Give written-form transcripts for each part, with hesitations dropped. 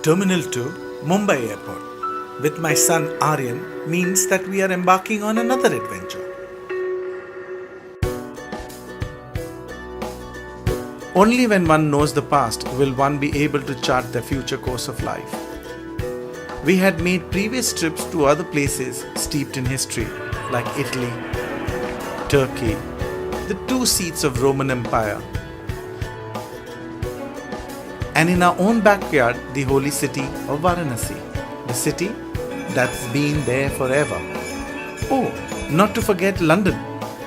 Terminal 2, Mumbai Airport, with my son Aryan means that we are embarking on another adventure. Only when one knows the past will one be able to chart the future course of life. We had made previous trips to other places steeped in history like Italy, Turkey, the two seats of Roman Empire, and in our own backyard, the holy city of Varanasi, the city that's been there forever. Oh, not to forget London,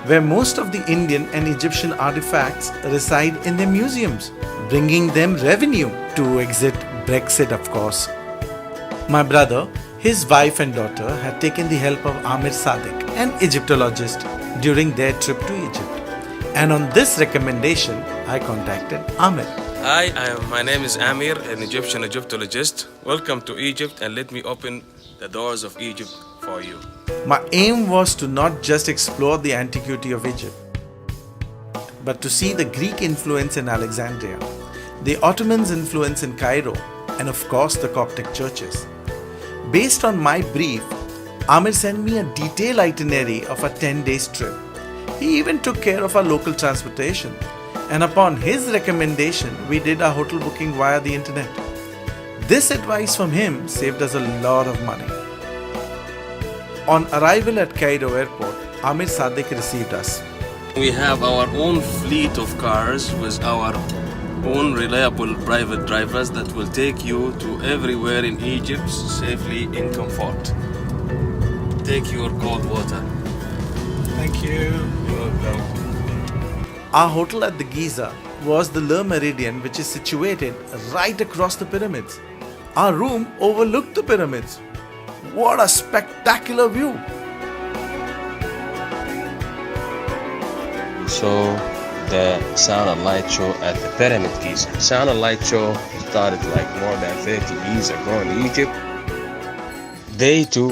where most of the Indian and Egyptian artifacts reside in their museums, bringing them revenue to exit Brexit, of course. My brother, his wife and daughter had taken the help of Amir Sadek, an Egyptologist, during their trip to Egypt. And on this recommendation, I contacted Amir. Hi, my name is Amir, an Egyptologist. Welcome to Egypt and let me open the doors of Egypt for you. My aim was to not just explore the antiquity of Egypt, but to see the Greek influence in Alexandria, the Ottomans' influence in Cairo, and of course the Coptic churches. Based on my brief, Amir sent me a detailed itinerary of a 10-day trip. He even took care of our local transportation. And upon his recommendation, we did our hotel booking via the internet. This advice from him saved us a lot of money. On arrival at Cairo airport, Amir Sadek received us. We have our own fleet of cars with our own reliable private drivers that will take you to everywhere in Egypt safely in comfort. Take your cold water. Thank you. You're welcome. Our hotel at the Giza was the Le Méridien, which is situated right across the pyramids. Our room overlooked the pyramids. What a spectacular view! So the sound and light show at the Pyramid Giza. Sound and light show started like more than 30 years ago in Egypt. Day 2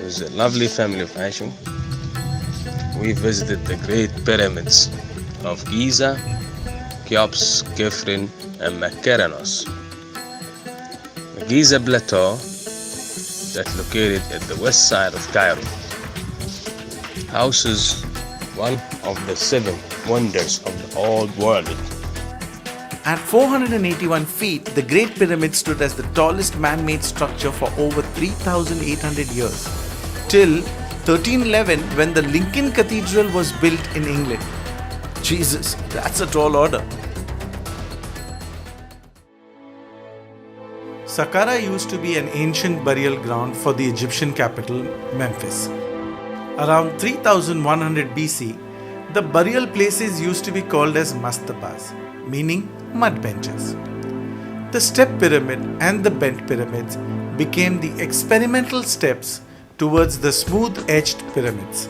was a lovely family of Hashim. We visited the great pyramids of Giza, Cheops, Khafre, and Mykerinos. The Giza Plateau that's located at the west side of Cairo houses one of the 7 wonders of the old world. At 481 feet, the Great Pyramid stood as the tallest man-made structure for over 3,800 years, till 1311 when the Lincoln Cathedral was built in England. Jesus, that's a tall order. Saqqara used to be an ancient burial ground for the Egyptian capital, Memphis. Around 3100 BC, the burial places used to be called as mastabas, meaning mud benches. The step pyramid and the bent pyramids became the experimental steps towards the smooth-edged pyramids.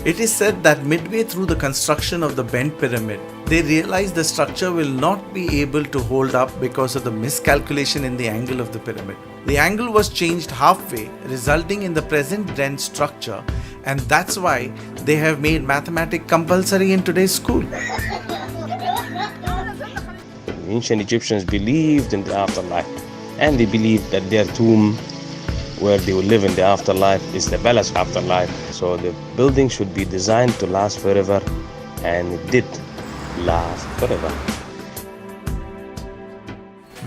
It is said that midway through the construction of the bent pyramid, they realized the structure will not be able to hold up because of the miscalculation in the angle of the pyramid. The angle was changed halfway, resulting in the present bent structure, and that's why they have made mathematics compulsory in today's school. Ancient Egyptians believed in the afterlife, and they believed that their tomb where they will live in the afterlife is the palace afterlife. So the building should be designed to last forever, and it did last forever.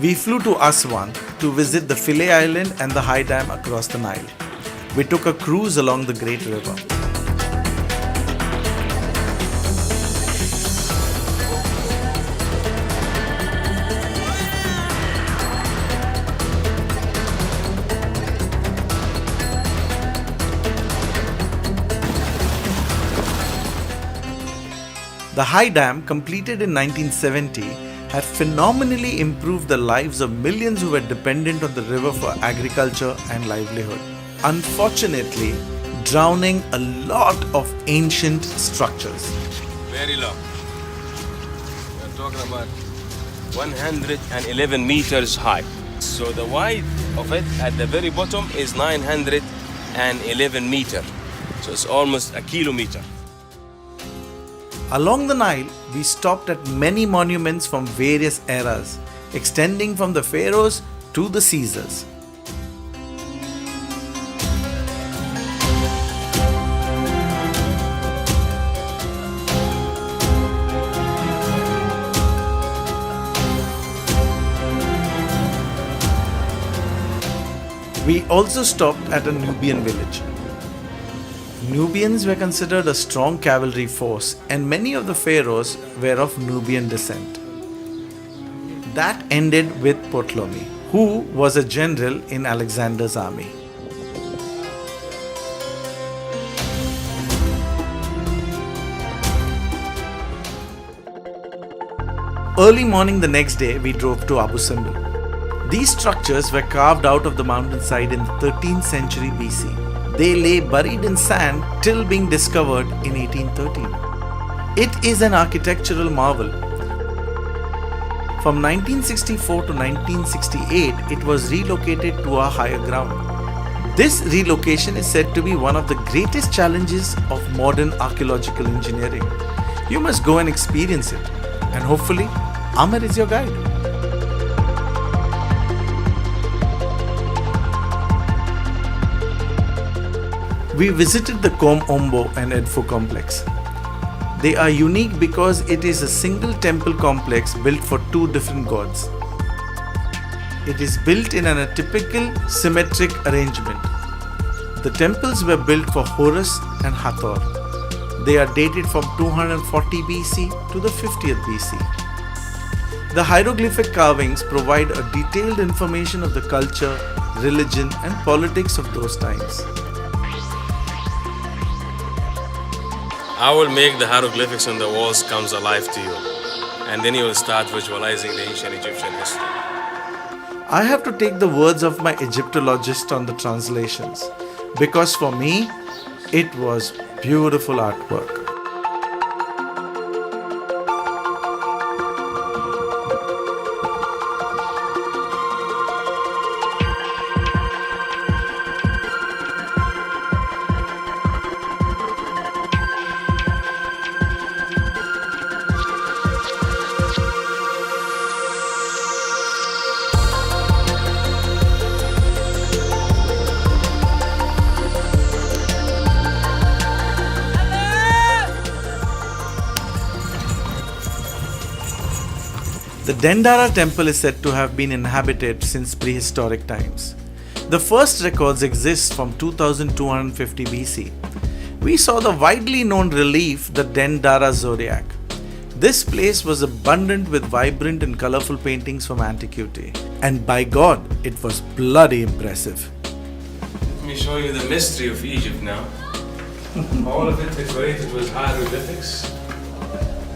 We flew to Aswan to visit the Philae Island and the High Dam across the Nile. We took a cruise along the Great River. The High Dam, completed in 1970, had phenomenally improved the lives of millions who were dependent on the river for agriculture and livelihood. Unfortunately, drowning a lot of ancient structures. Very long. We're talking about 111 meters high. So the width of it at the very bottom is 911 meters. So it's almost a kilometer. Along the Nile, we stopped at many monuments from various eras, extending from the pharaohs to the Caesars. We also stopped at a Nubian village. Nubians were considered a strong cavalry force, and many of the pharaohs were of Nubian descent. That ended with Ptolemy, who was a general in Alexander's army. Early morning the next day, we drove to Abu Simbel. These structures were carved out of the mountainside in the 13th century BC. They lay buried in sand till being discovered in 1813. It is an architectural marvel. From 1964 to 1968, it was relocated to a higher ground. This relocation is said to be one of the greatest challenges of modern archaeological engineering. You must go and experience it, and hopefully, Amir is your guide. We visited the Kom Ombo and Edfu complex. They are unique because it is a single temple complex built for two different gods. It is built in an atypical symmetric arrangement. The temples were built for Horus and Hathor. They are dated from 240 BC to the 50th BC. The hieroglyphic carvings provide a detailed information of the culture, religion, and politics of those times. I will make the hieroglyphics on the walls comes alive to you, and then you will start visualizing the ancient Egyptian history. I have to take the words of my Egyptologist on the translations, because for me, it was beautiful artwork. The Dendara temple is said to have been inhabited since prehistoric times. The first records exist from 2250 BC. We saw the widely known relief, the Dendara zodiac. This place was abundant with vibrant and colorful paintings from antiquity. And by God, it was bloody impressive. Let me show you the mystery of Egypt now. All of it decorated with hieroglyphics.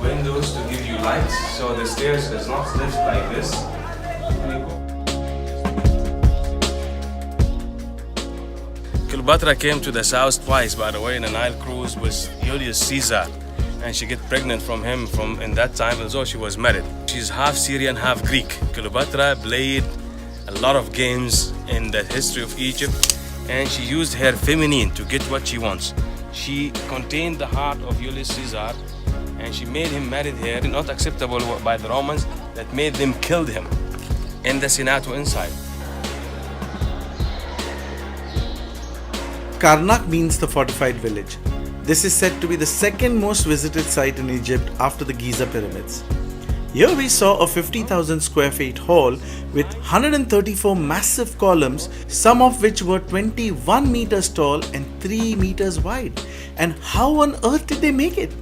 Windows to give you light, so the stairs does not lift like this. Cleopatra came to the south twice, by the way, in a Nile cruise with Julius Caesar, and she got pregnant from him in that time, although she was married. She's half Syrian, half Greek. Cleopatra played a lot of games in the history of Egypt, and she used her feminine to get what she wants. She contained the heart of Julius Caesar, and she made him marry her, not acceptable by the Romans, that made them kill him in the Senato inside. Karnak means the fortified village. This is said to be the second most visited site in Egypt after the Giza pyramids. Here we saw a 50,000 square feet hall with 134 massive columns, some of which were 21 meters tall and 3 meters wide. And how on earth did they make it?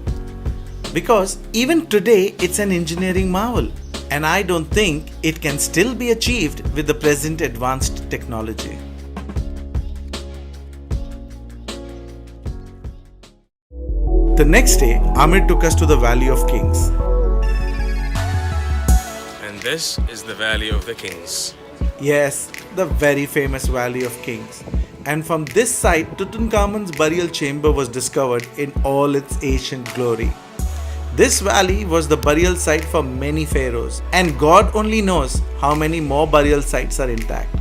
Because even today it's an engineering marvel, and I don't think it can still be achieved with the present advanced technology. The next day, Amir took us to the Valley of Kings. And this is the Valley of the Kings. Yes, the very famous Valley of Kings. And from this site, Tutankhamun's burial chamber was discovered in all its ancient glory. This valley was the burial site for many pharaohs, and God only knows how many more burial sites are intact.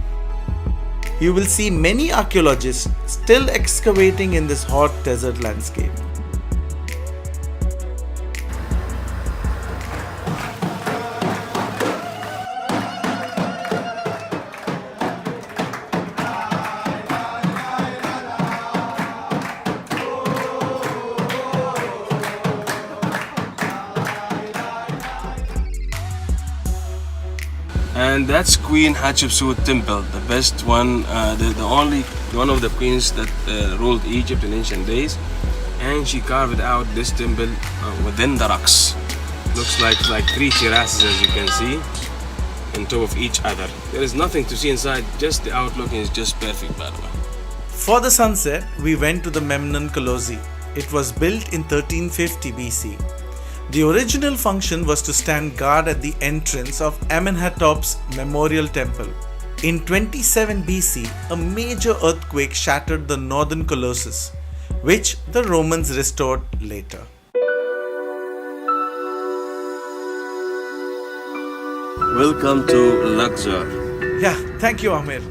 You will see many archaeologists still excavating in this hot desert landscape. And that's Queen Hatshepsut temple, the best one, the only one of the queens that ruled Egypt in ancient days. And she carved out this temple within the rocks. Looks like three terraces, as you can see, on top of each other. There is nothing to see inside, just the outlook is just perfect, by the way. For the sunset, we went to the Memnon Colossi. It was built in 1350 BC. The original function was to stand guard at the entrance of Amenhotep's memorial temple. In 27 BC, a major earthquake shattered the northern Colossus, which the Romans restored later. Welcome to Luxor. Yeah, thank you, Amir.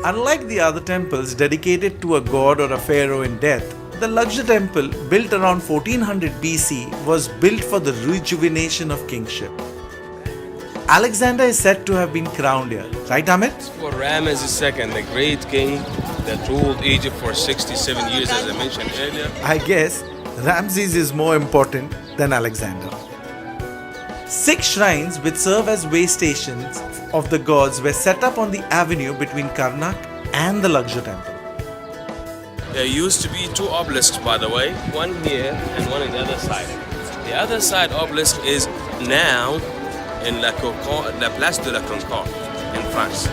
Unlike the other temples dedicated to a god or a pharaoh in death, the Luxor temple, built around 1400 BC, was built for the rejuvenation of kingship. Alexander is said to have been crowned here, right, Amir? For Ramesses II, the great king that ruled Egypt for 67 years, as I mentioned earlier. I guess Ramses is more important than Alexander. 6 shrines which serve as way stations of the gods were set up on the avenue between Karnak and the Luxor temple. There used to be 2 obelisks, by the way, one here and one on the other side. The other side obelisk is now in La Place de la Concorde in France.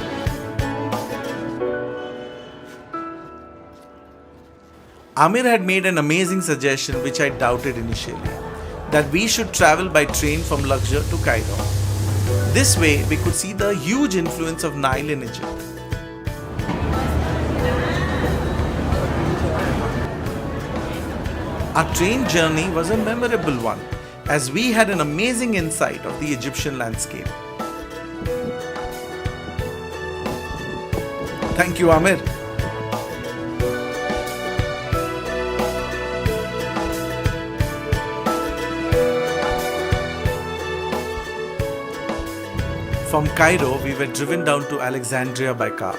Amir had made an amazing suggestion which I doubted initially, that we should travel by train from Luxor to Cairo. This way we could see the huge influence of Nile in Egypt. Our train journey was a memorable one, as we had an amazing insight of the Egyptian landscape. Thank you, Amir. From Cairo, we were driven down to Alexandria by car.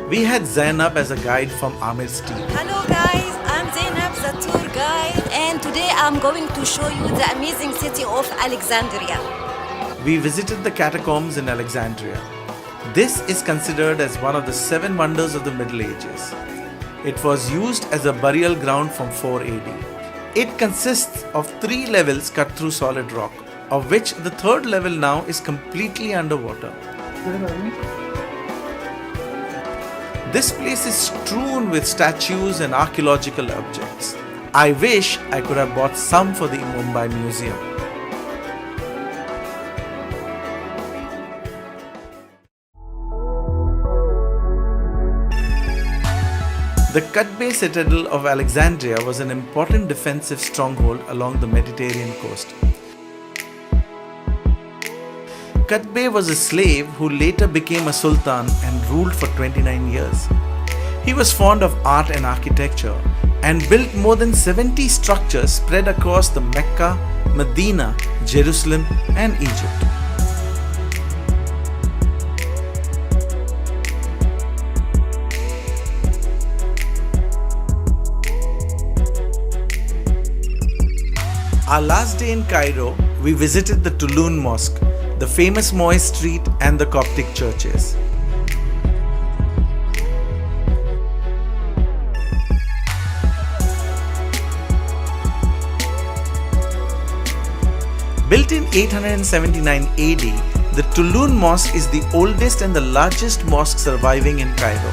We had Zainab as a guide from Amir's team. Hello guys, I'm Zainab, the tour guide, and today I'm going to show you the amazing city of Alexandria. We visited the catacombs in Alexandria. This is considered as one of the 7 wonders of the Middle Ages. It was used as a burial ground from 4 AD. It consists of 3 levels cut through solid rock, of which the 3rd level now is completely underwater. This place is strewn with statues and archaeological objects. I wish I could have bought some for the Mumbai Museum. The Qutb citadel of Alexandria was an important defensive stronghold along the Mediterranean coast. Qutb was a slave who later became a sultan and ruled for 29 years. He was fond of art and architecture and built more than 70 structures spread across the Mecca, Medina, Jerusalem and Egypt. Our last day in Cairo, we visited the Toulouse Mosque, the famous Moist Street and the Coptic churches. Built in 879 AD, the Toulouse Mosque is the oldest and the largest mosque surviving in Cairo.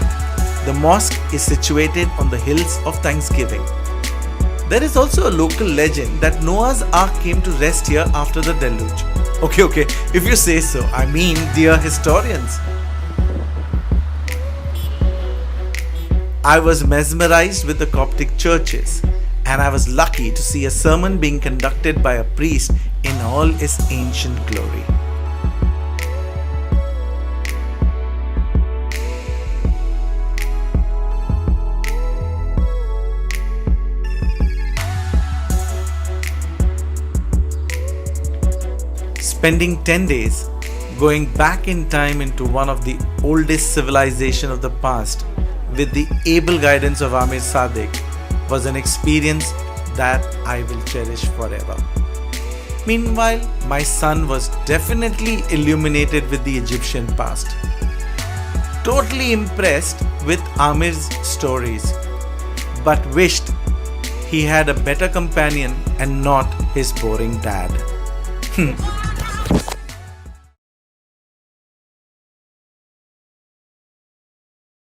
The mosque is situated on the hills of Thanksgiving. There is also a local legend that Noah's Ark came to rest here after the deluge. Okay, if you say so. I mean, dear historians. I was mesmerized with the Coptic churches, and I was lucky to see a sermon being conducted by a priest in all its ancient glory. Spending 10 days going back in time into one of the oldest civilizations of the past with the able guidance of Amir Sadek was an experience that I will cherish forever. Meanwhile, my son was definitely illuminated with the Egyptian past. Totally impressed with Amir's stories, but wished he had a better companion and not his boring dad.